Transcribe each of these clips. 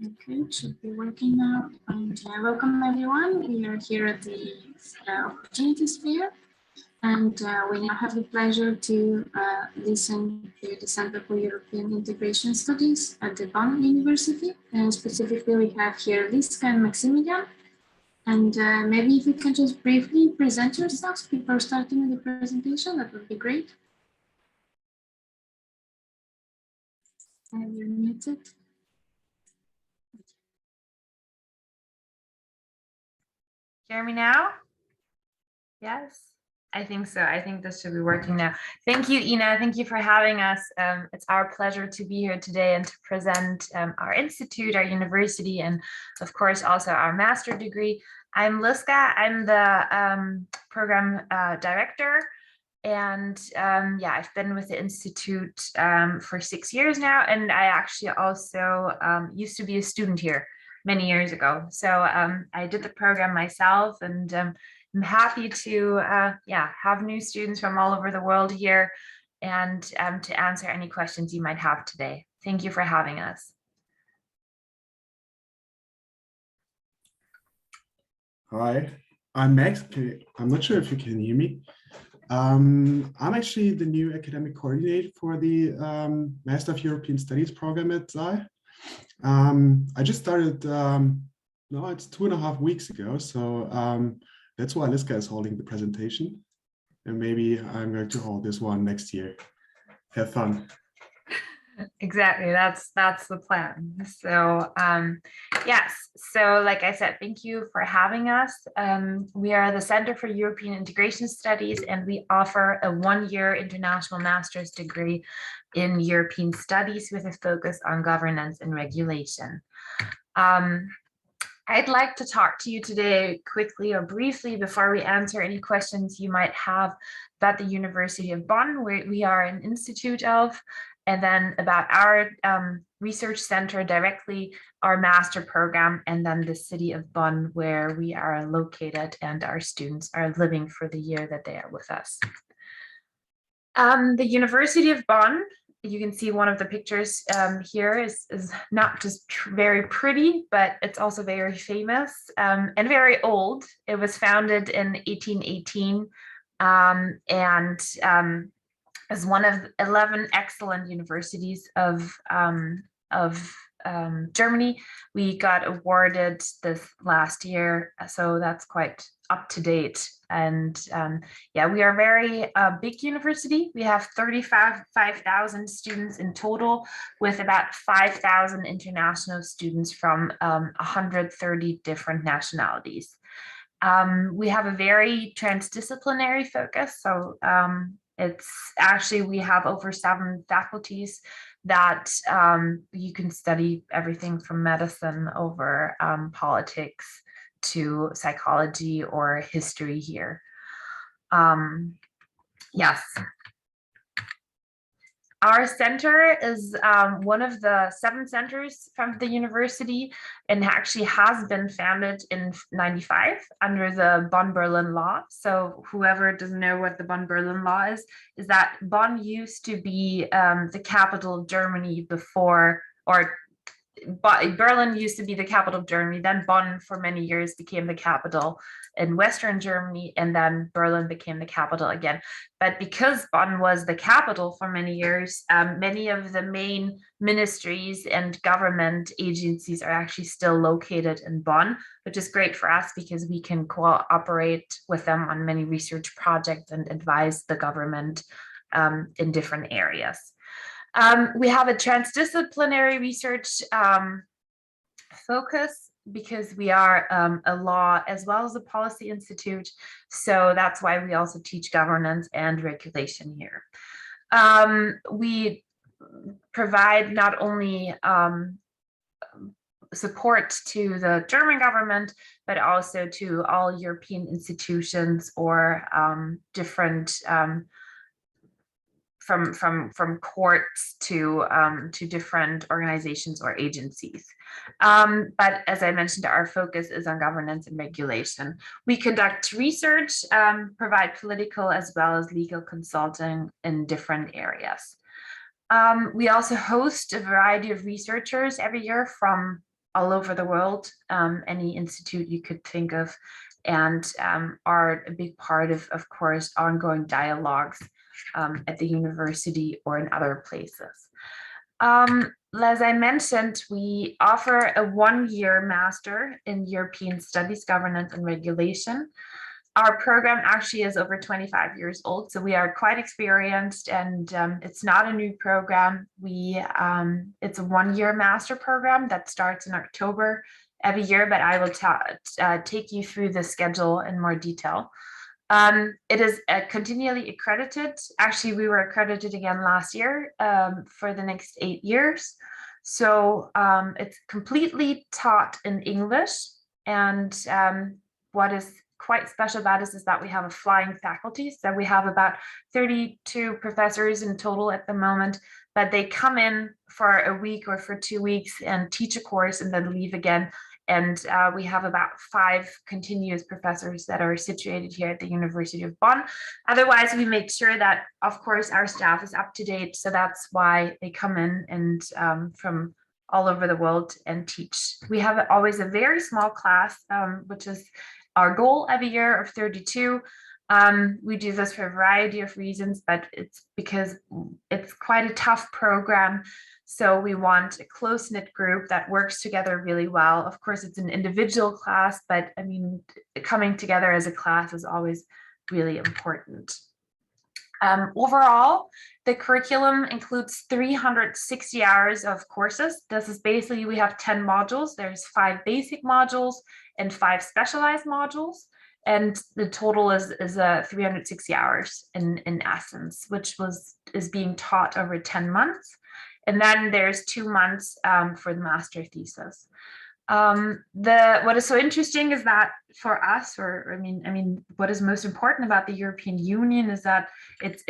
Okay, it should be working now. And welcome everyone. We are here at the Opportunities Fair, and we now have the pleasure to listen to the Center for European Integration Studies at the Bonn University. And specifically, we have here Liska and Maximilian. And maybe if you can just briefly present yourselves before starting the presentation, that would be great. And you're muted. Hear me now? Yes, I think so. I think this should be working now. Thank you, Ina. Thank you for having us. It's our pleasure to be here today and to present our institute, our university, and of course also our master degree. I'm Liska. I'm the program director. And yeah, I've been with the Institute for 6 years now. And I actually also used to be a student here many years ago. So I did the program myself, and I'm happy to yeah, have new students from all over the world here and to answer any questions you might have today. Thank you for having us. Hi, I'm Max. I'm not sure if you can hear me. I'm actually the new academic coordinator for the Master of European Studies program at ZEI. I just started, no, it's 2.5 weeks ago. So that's why Liska is holding the presentation. And maybe I'm going to hold this one next year. Have fun. Exactly, that's the plan. So yes, so like I said, thank you for having us. We are the Center for European Integration Studies, and we offer a 1-year international master's degree in European studies with a focus on governance and regulation. I'd like to talk to you today quickly or briefly before we answer any questions you might have about the University of Bonn, where we are an institute of, and then about our research center directly, our master program, and then the city of Bonn, where we are located and our students are living for the year that they are with us. The University of Bonn, you can see one of the pictures here is not just very pretty, but it's also very famous and very old. It was founded in 1818 and as one of 11 excellent universities of Germany. We got awarded this last year, so that's quite up to date. And yeah, we are a very big university. We have 35,000 students in total, with about 5,000 international students from 130 different nationalities. We have a very transdisciplinary focus. So it's actually, we have over 7 faculties that you can study everything from medicine over politics to psychology or history here. Yes. Our center is one of the 7 centers from the university, and actually has been founded in 95 under the Bonn-Berlin law. So whoever doesn't know what the Bonn-Berlin law is that Bonn used to be the capital of Germany before, or Berlin used to be the capital of Germany, then Bonn for many years became the capital in Western Germany, and then Berlin became the capital again. But because Bonn was the capital for many years, many of the main ministries and government agencies are actually still located in Bonn, which is great for us because we can cooperate with them on many research projects and advise the government in different areas. We have a transdisciplinary research focus because we are a law as well as a policy institute. So that's why we also teach governance and regulation here. We provide not only support to the German government, but also to all European institutions or different from courts to different organizations or agencies. But as I mentioned, our focus is on governance and regulation. We conduct research, provide political as well as legal consulting in different areas. We also host a variety of researchers every year from all over the world, any institute you could think of, and are a big part of course, ongoing dialogues at the university or in other places. As I mentioned, we offer a one-year master in European Studies, Governance and Regulation. Our program actually is over 25 years old, so we are quite experienced, and it's not a new program. It's a one-year master program that starts in October every year, but I will take you through the schedule in more detail. It is continually accredited. Actually, we were accredited again last year for the next 8 years. So it's completely taught in English. And what is quite special about us is that we have a flying faculty. So we have about 32 professors in total at the moment, but they come in for a week or for 2 weeks and teach a course and then leave again. And we have about 5 continuous professors that are situated here at the University of Bonn. Otherwise, we make sure that, of course, our staff is up to date. So that's why they come in and from all over the world and teach. We have always a very small class, which is our goal every year of 32. We do this for a variety of reasons, but it's because it's quite a tough program. So we want a close-knit group that works together really well. Of course, it's an individual class, but I mean, coming together as a class is always really important. Overall, the curriculum includes 360 hours of courses. This is basically, we have 10 modules. There's 5 basic modules and 5 specialized modules. And the total is 360 hours in essence, which is being taught over 10 months. And then there's 2 months for the master thesis. What is so interesting is that for us, or I mean, what is most important about the European Union is that it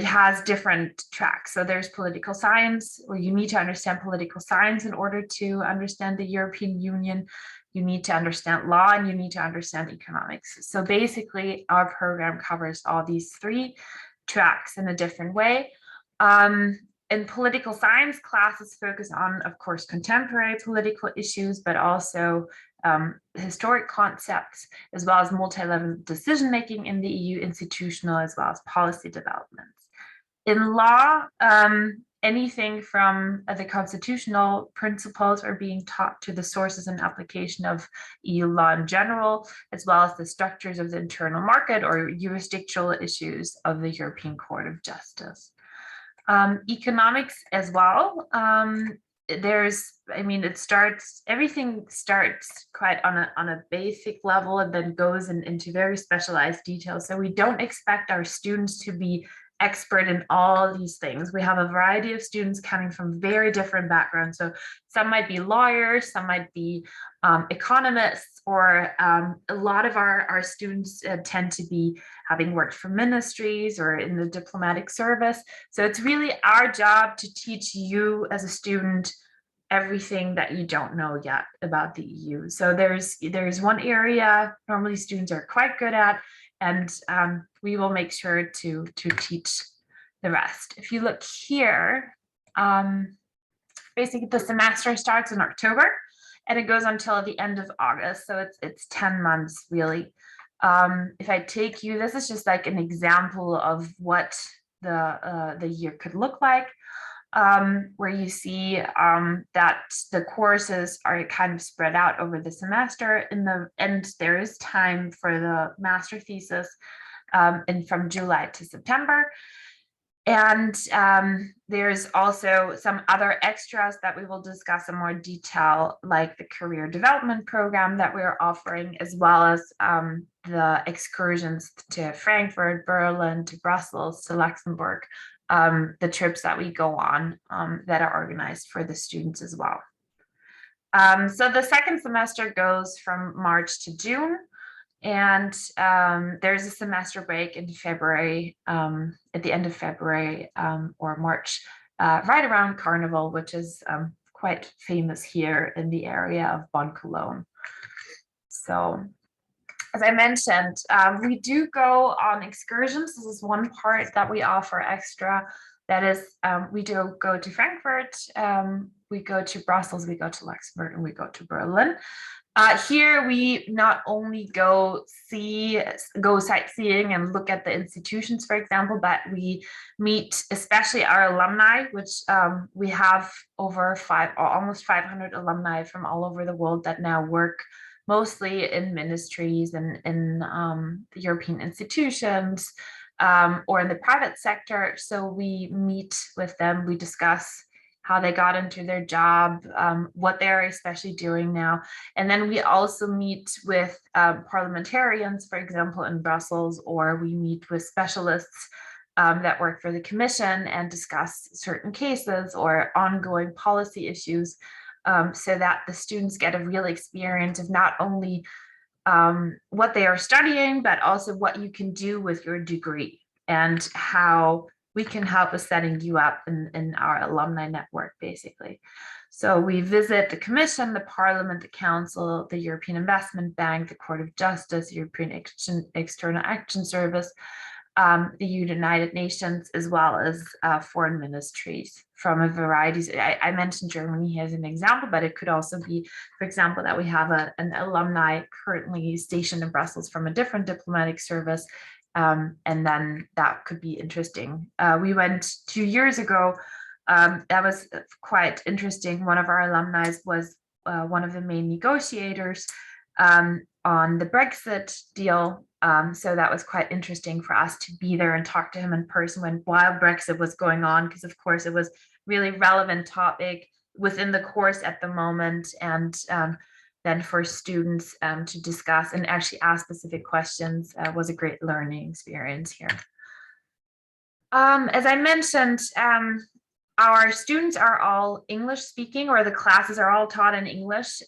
has different tracks. So there's political science, where you need to understand political science in order to understand the European Union. You need to understand law, and you need to understand economics. So basically, our program covers all these 3 tracks in a different way. In political science, classes focus on, of course, contemporary political issues, but also historic concepts, as well as multi-level decision-making in the EU, institutional, as well as policy developments. In law, anything from the constitutional principles are being taught to the sources and application of EU law in general, as well as the structures of the internal market or jurisdictional issues of the European Court of Justice. Economics as well. Everything starts quite on a basic level and then goes into very specialized details. So we don't expect our students to be expert in all these things. We have a variety of students coming from very different backgrounds. So some might be lawyers, some might be economists, or a lot of our students tend to be having worked for ministries or in the diplomatic service. So it's really our job to teach you as a student everything that you don't know yet about the EU. So there's one area normally students are quite good at, and we will make sure to teach the rest. If you look here, basically the semester starts in October and it goes until the end of August. So it's 10 months really. If I take you, this is just like an example of what the year could look like, where you see that the courses are kind of spread out over the semester. And there is time for the master thesis and from July to September. And there's also some other extras that we will discuss in more detail, like the career development program that we're offering, as well as the excursions to Frankfurt, Berlin, to Brussels, to Luxembourg, the trips that we go on that are organized for the students as well. So the second semester goes from March to June. And there's a semester break in February, at the end of February or March, right around Carnival, which is quite famous here in the area of Bonn-Cologne. So, as I mentioned, we do go on excursions. This is one part that we offer extra. That is, we do go to Frankfurt, we go to Brussels, we go to Luxembourg, and we go to Berlin. Here we not only go sightseeing and look at the institutions, for example, but we meet especially our alumni, which we have over almost 500 alumni from all over the world that now work mostly in ministries and in the European institutions or in the private sector. So we meet with them, we discuss how they got into their job, what they're especially doing now. And then we also meet with parliamentarians, for example, in Brussels, or we meet with specialists that work for the Commission and discuss certain cases or ongoing policy issues, so that the students get a real experience of not only what they are studying, but also what you can do with your degree and how we can help with setting you up in our alumni network, basically. So we visit the Commission, the Parliament, the Council, the European Investment Bank, the Court of Justice, the European External Action Service, the United Nations, as well as foreign ministries from a variety. I mentioned Germany as an example, but it could also be, for example, that we have an alumni currently stationed in Brussels from a different diplomatic service. And then that could be interesting. We went 2 years ago. That was quite interesting. One of our alumni was one of the main negotiators on the Brexit deal. So that was quite interesting for us to be there and talk to him in person while Brexit was going on, because of course it was really relevant topic within the course at the moment, and then for students to discuss and actually ask specific questions was a great learning experience here. As I mentioned, our students are all English speaking, or the classes are all taught in English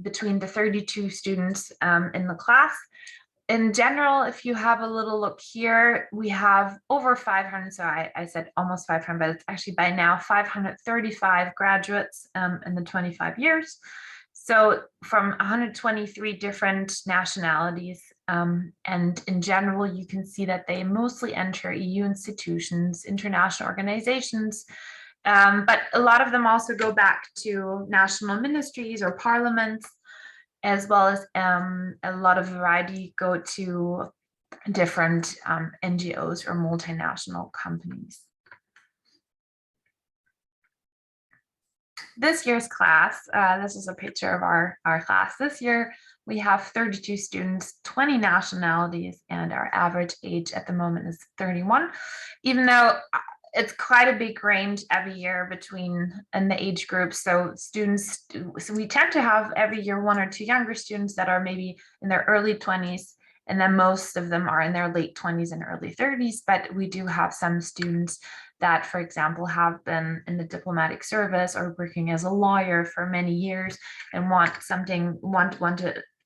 between the 32 students in the class. In general, if you have a little look here, we have over 500, so I said almost 500, but it's actually by now 535 graduates in the 25 years. So from 123 different nationalities, and in general, you can see that they mostly enter EU institutions, international organizations, but a lot of them also go back to national ministries or parliaments, as well as a lot of variety go to different NGOs or multinational companies. This year's class, this is a picture of our class. This year, we have 32 students, 20 nationalities, and our average age at the moment is 31, even though it's quite a big range every year in the age groups. So we tend to have every year 1 or 2 younger students that are maybe in their early 20s, and then most of them are in their late 20s and early 30s. But we do have some students that, for example, have been in the diplomatic service or working as a lawyer for many years and want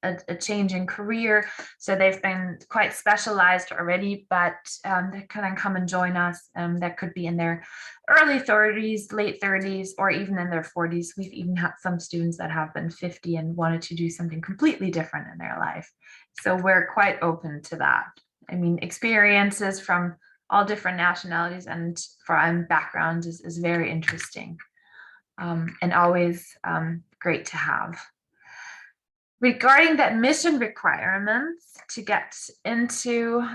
a change in career. So they've been quite specialized already, but they can come and join us. That could be in their early 30s, late 30s, or even in their 40s. We've even had some students that have been 50 and wanted to do something completely different in their life. So we're quite open to that. I mean, experiences from all different nationalities and from backgrounds is very interesting, and always great to have. Regarding the admission requirements to get into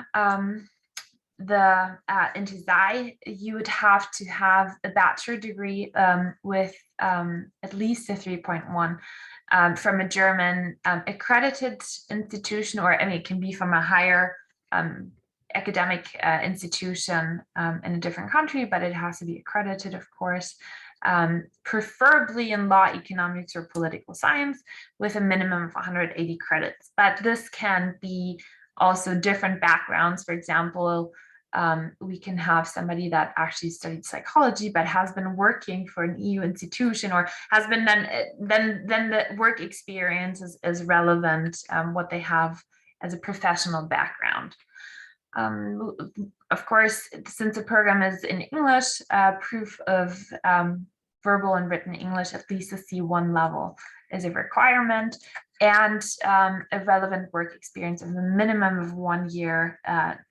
ZEI, you would have to have a bachelor degree with at least a 3.1 from a German accredited institution, or I mean, it can be from a higher academic institution in a different country, but it has to be accredited, of course. Preferably in law, economics, or political science, with a minimum of 180 credits. But this can be also different backgrounds. For example, we can have somebody that actually studied psychology but has been working for an EU institution, or has been then the work experience is relevant, what they have as a professional background. Of course, since the program is in English, proof of verbal and written English at least a C1 level is a requirement, and a relevant work experience of a minimum of 1 year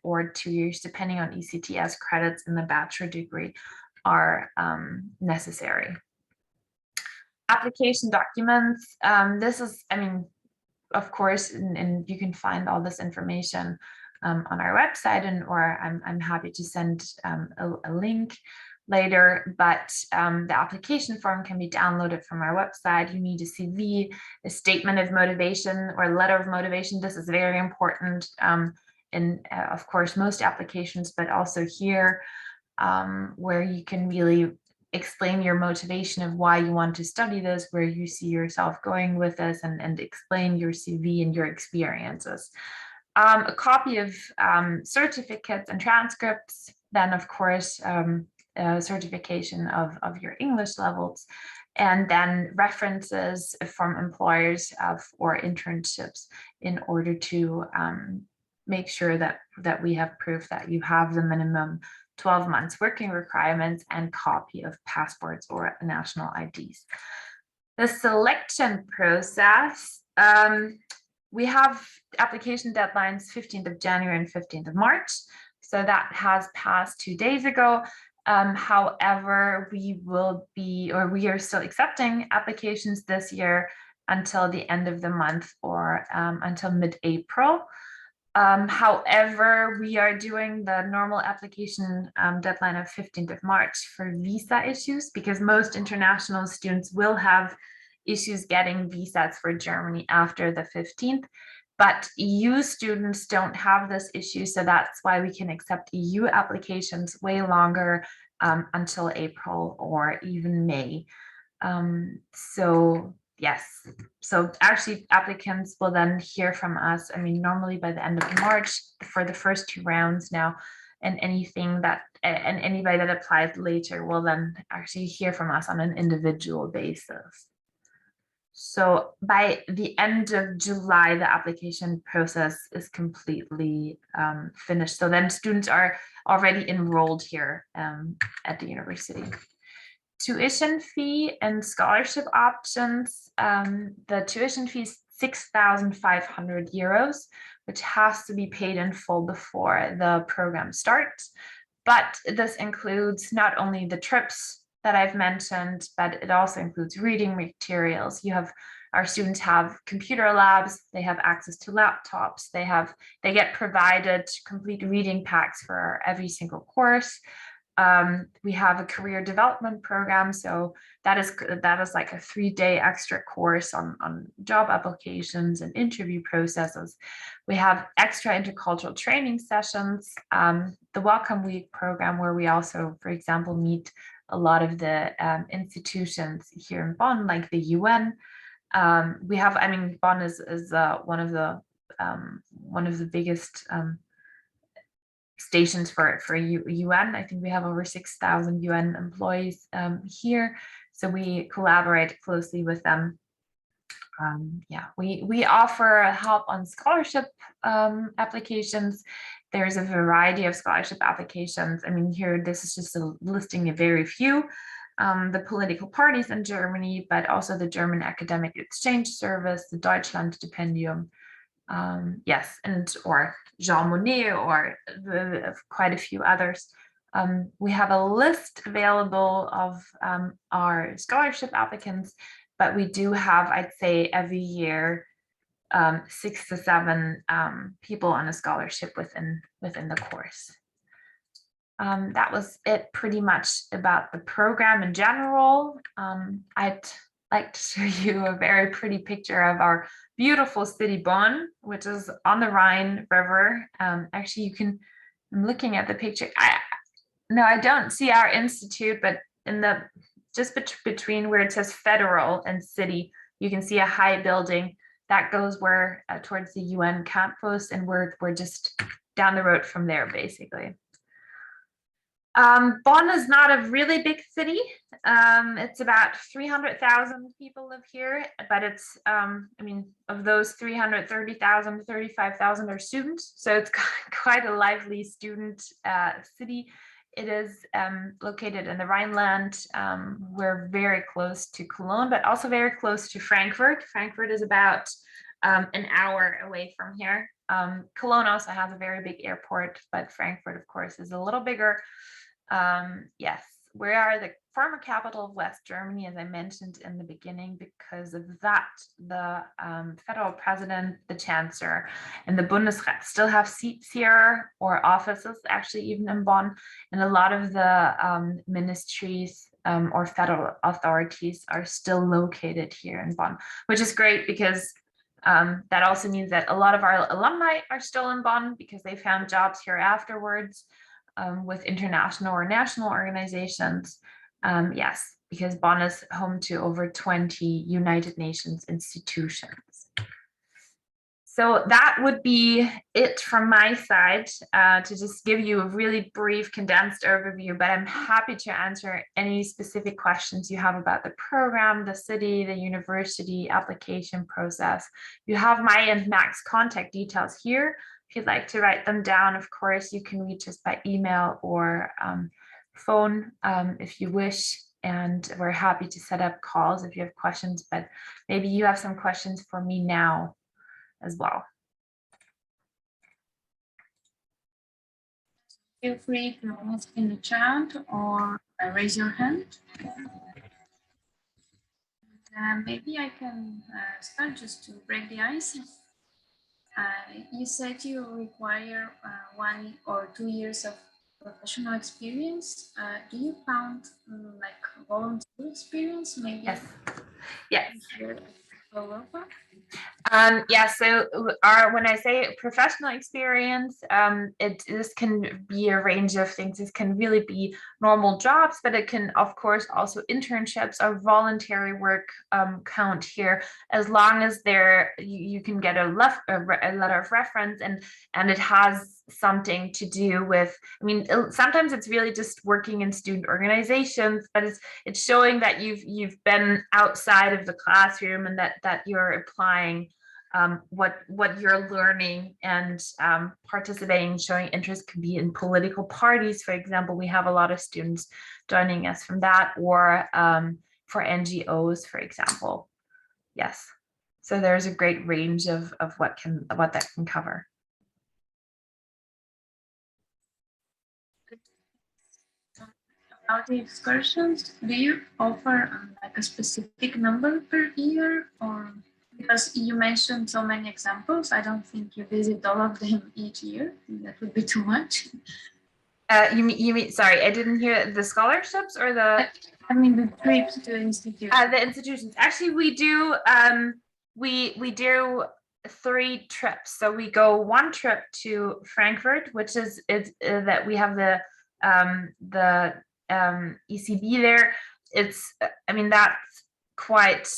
or 2 years, depending on ECTS credits in the bachelor degree, are necessary. Application documents. This is, I mean, of course, and you can find all this information on our website, and or I'm happy to send a link later, but the application form can be downloaded from our website. You need a CV, a statement of motivation or letter of motivation. This is very important in, of course, most applications, but also here, where you can really explain your motivation of why you want to study this, where you see yourself going with this, and explain your CV and your experiences. A copy of certificates and transcripts, then of course, certification of your English levels, and then references from employers or internships in order to make sure that we have proof that you have the minimum 12 months working requirements and copy of passports or national IDs. The selection process, we have application deadlines 15th of January and 15th of March. So that has passed 2 days ago. However, we are still accepting applications this year until the end of the month or until mid-April. However, we are doing the normal application deadline of 15th of March for visa issues, because most international students will have issues getting visas for Germany after the 15th. But EU students don't have this issue, so that's why we can accept EU applications way longer, until April or even May. So yes, so actually applicants will then hear from us, I mean, normally by the end of March for the first 2 rounds now, and anybody that applies later will then actually hear from us on an individual basis. So by the end of July, the application process is completely finished. So then students are already enrolled here at the university. Tuition fee and scholarship options. The tuition fee is 6,500 euros, which has to be paid in full before the program starts. But this includes not only the trips that I've mentioned, but it also includes reading materials. Our students have computer labs, they have access to laptops, they get provided complete reading packs for every single course. We have a career development program, so that is like a 3-day extra course on job applications and interview processes. We have extra intercultural training sessions, the Welcome Week program, where we also, for example, meet a lot of the institutions here in Bonn, like the UN. We have, I mean, Bonn is one of the biggest stations for UN. I think we have over 6,000 UN employees here, so we collaborate closely with them. Yeah, we offer help on scholarship applications. There's a variety of scholarship applications. I mean, here, this is just a listing of very few. The political parties in Germany, but also the German Academic Exchange Service, the Deutschland Stipendium, yes, or Jean Monnet, or quite a few others. We have a list available of our scholarship applicants, but we do have, I'd say, every year 6 to 7 people on a scholarship within the course. That was it pretty much about the program in general. I'd like to show you a very pretty picture of our beautiful city Bonn, which is on the Rhine River. Actually, I'm looking at the picture. I don't see our institute, but just between where it says federal and city, you can see a high building that goes towards the UN campus, and we're just down the road from there, basically. Bonn is not a really big city. It's about 300,000 people live here, but it's, I mean, of those 330,000, 35,000 are students. So it's quite a lively student city. It is located in the Rhineland. We're very close to Cologne, but also very close to Frankfurt. Frankfurt is about an hour away from here. Cologne also has a very big airport, but Frankfurt, of course, is a little bigger. Yes, we are the former capital of West Germany, as I mentioned in the beginning. Because of that, the federal president, the chancellor, and the Bundesrat still have seats here, or offices actually even in Bonn. And a lot of the ministries or federal authorities are still located here in Bonn, which is great because that also means that a lot of our alumni are still in Bonn because they found jobs here afterwards with international or national organizations. Yes, because Bonn is home to over 20 United Nations institutions. So that would be it from my side, to just give you a really brief condensed overview, but I'm happy to answer any specific questions you have about the program, the city, the university, application process. You have my and Mac's contact details here. If you'd like to write them down, of course, you can reach us by email or phone if you wish. And we're happy to set up calls if you have questions, but maybe you have some questions for me now as well. Feel free to ask in the chat or raise your hand. Maybe I can start just to break the ice. You said you require 1 or 2 years of professional experience. Do you count like volunteer experience? Maybe. Yes. Yes. Europa? Yeah, so when I say professional experience, this can be a range of things. This can really be normal jobs, but it can, of course, also internships or voluntary work count here, as long as you can get a letter of reference and it has something to do with, I mean, sometimes it's really just working in student organizations, but it's showing that you've been outside of the classroom and that you're applying what you're learning and participating, showing interest. Could be in political parties, for example. We have a lot of students joining us from that, or for NGOs, for example. Yes, so there's a great range of what that can cover. About the excursions, do you offer like a specific number per year, or because you mentioned so many examples, I don't think you visit all of them each year. That would be too much. You mean, sorry, I didn't hear the scholarships or the. I mean the trips to institutions. The institutions. Actually, we do. We do 3 trips. So we go 1 trip to Frankfurt, which is that we have the ECB there. I mean, that's quite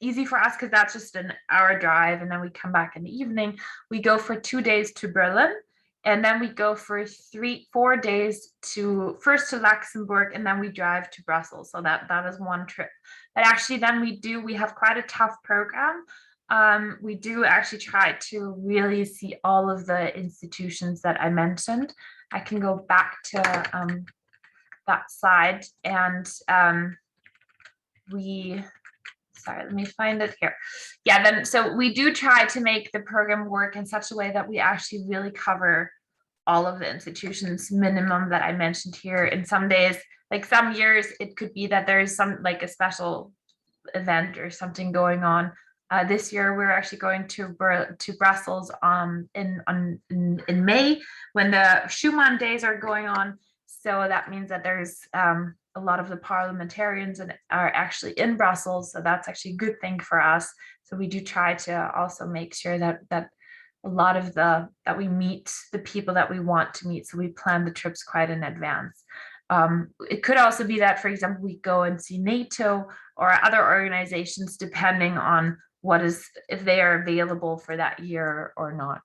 easy for us because that's just an hour drive, and then we come back in the evening. We go for 2 days to Berlin, and then we go for 4 days first to Luxembourg, and then we drive to Brussels. So that is 1 trip. But actually then we have quite a tough program. We do actually try to really see all of the institutions that I mentioned. I can go back to that slide, and sorry, let me find it here. Yeah, then so we do try to make the program work in such a way that we actually really cover all of the institutions minimum that I mentioned here. In some days, like some years, it could be that there's some like a special event or something going on. This year, we're actually going to Brussels in May when the Schumann days are going on. So that means that there's a lot of the parliamentarians are actually in Brussels. So that's actually a good thing for us. So we do try to also make sure that a lot of that we meet the people that we want to meet. So we plan the trips quite in advance. It could also be that, for example, we go and see NATO or other organizations, depending on if they are available for that year or not.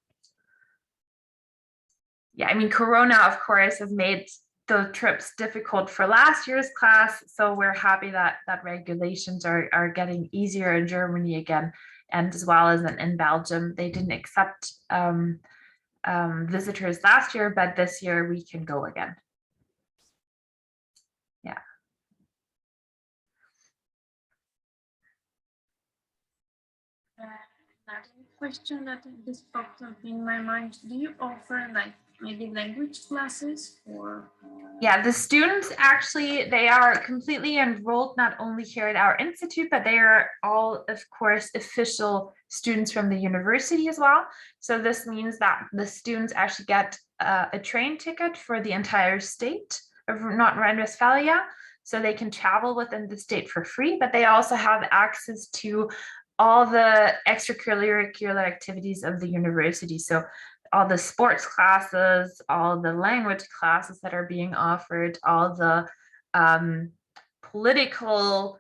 Yeah, I mean, Corona, of course, has made the trips difficult for last year's class. So we're happy that regulations are getting easier in Germany again, and as well as in Belgium. They didn't accept visitors last year, but this year we can go again. Yeah. Another question that just popped up in my mind, do you offer like maybe language classes or? Yeah, the students actually, they are completely enrolled not only here at our institute, but they are all, of course, official students from the university as well. So this means that the students actually get a train ticket for the entire state of North Rhine-Westphalia. So they can travel within the state for free, but they also have access to all the extracurricular activities of the university. So all the sports classes, all the language classes that are being offered, all the political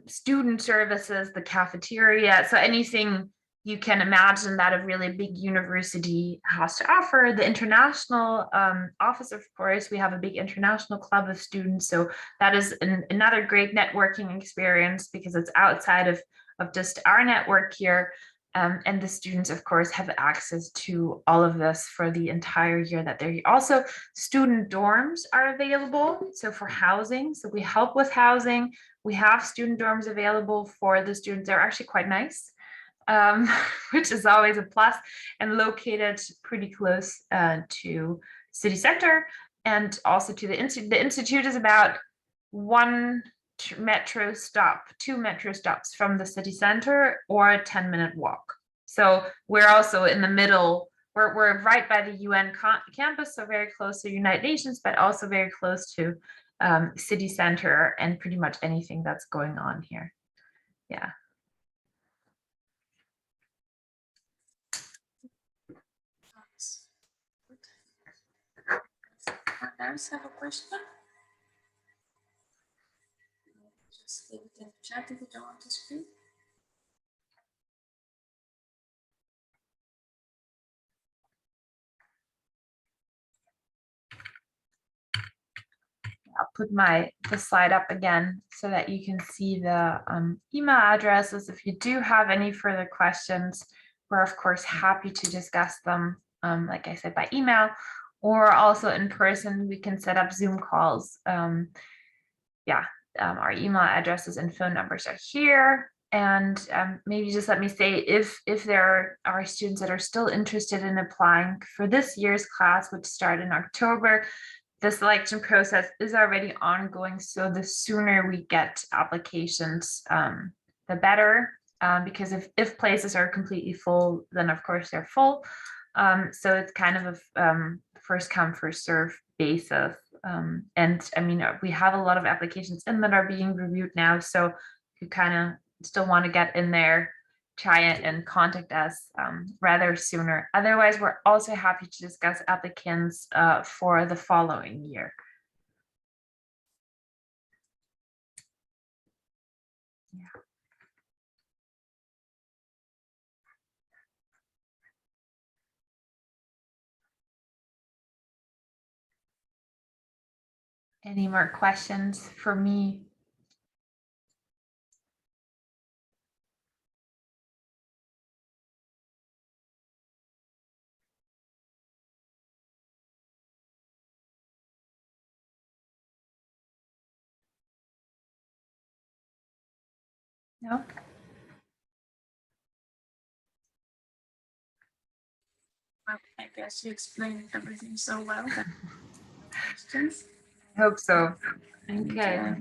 student services, the cafeteria. So anything you can imagine that a really big university has to offer. The international office, of course, we have a big international club of students. So that is another great networking experience because it's outside of just our network here. And the students, of course, have access to all of this for the entire year that they're here. Also, student dorms are available. So for housing, so we help with housing. We have student dorms available for the students. They're actually quite nice, which is always a plus, and located pretty close to city center and also to the institute. The institute is about two metro stops from the city center, or a 10-minute walk. So we're also in the middle. We're right by the UN campus, so very close to United Nations, but also very close to city center and pretty much anything that's going on here. Yeah. Others have a question? Just leave it in the chat if you don't want to speak. I'll put the slide up again so that you can see the email addresses. If you do have any further questions, we're of course happy to discuss them, like I said, by email or also in person. We can set up Zoom calls. Our email addresses and phone numbers are here. And maybe just let me say, if there are students that are still interested in applying for this year's class, which start in October, the selection process is already ongoing. So the sooner we get applications, the better, because if places are completely full, then of course they're full. So it's kind of a first come, first serve basis. And I mean, we have a lot of applications in that are being reviewed now. So you kind of still want to get in there, try it and contact us rather sooner. Otherwise, we're also happy to discuss applicants for the following year. Yeah. Any more questions for me? No? Well, I guess you explained everything so well. Questions? I hope so. And, Okay.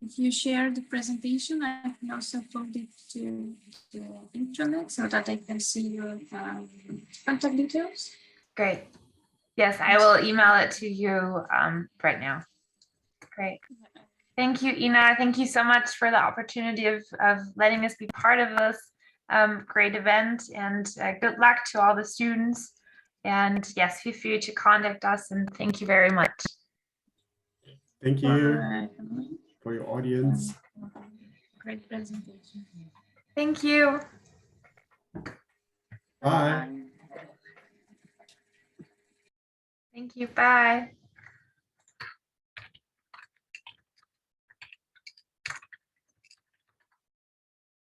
if you share the presentation, I can also upload it to the intranet so that I can see your contact details. Great. Yes, I will email it to you right now. Great. Thank you, Ina. Thank you so much for the opportunity of letting us be part of this great event, and good luck to all the students. And yes, feel free to contact us, and thank you very much. Thank you for your audience. Great presentation. Thank you. Bye. Thank you. Bye.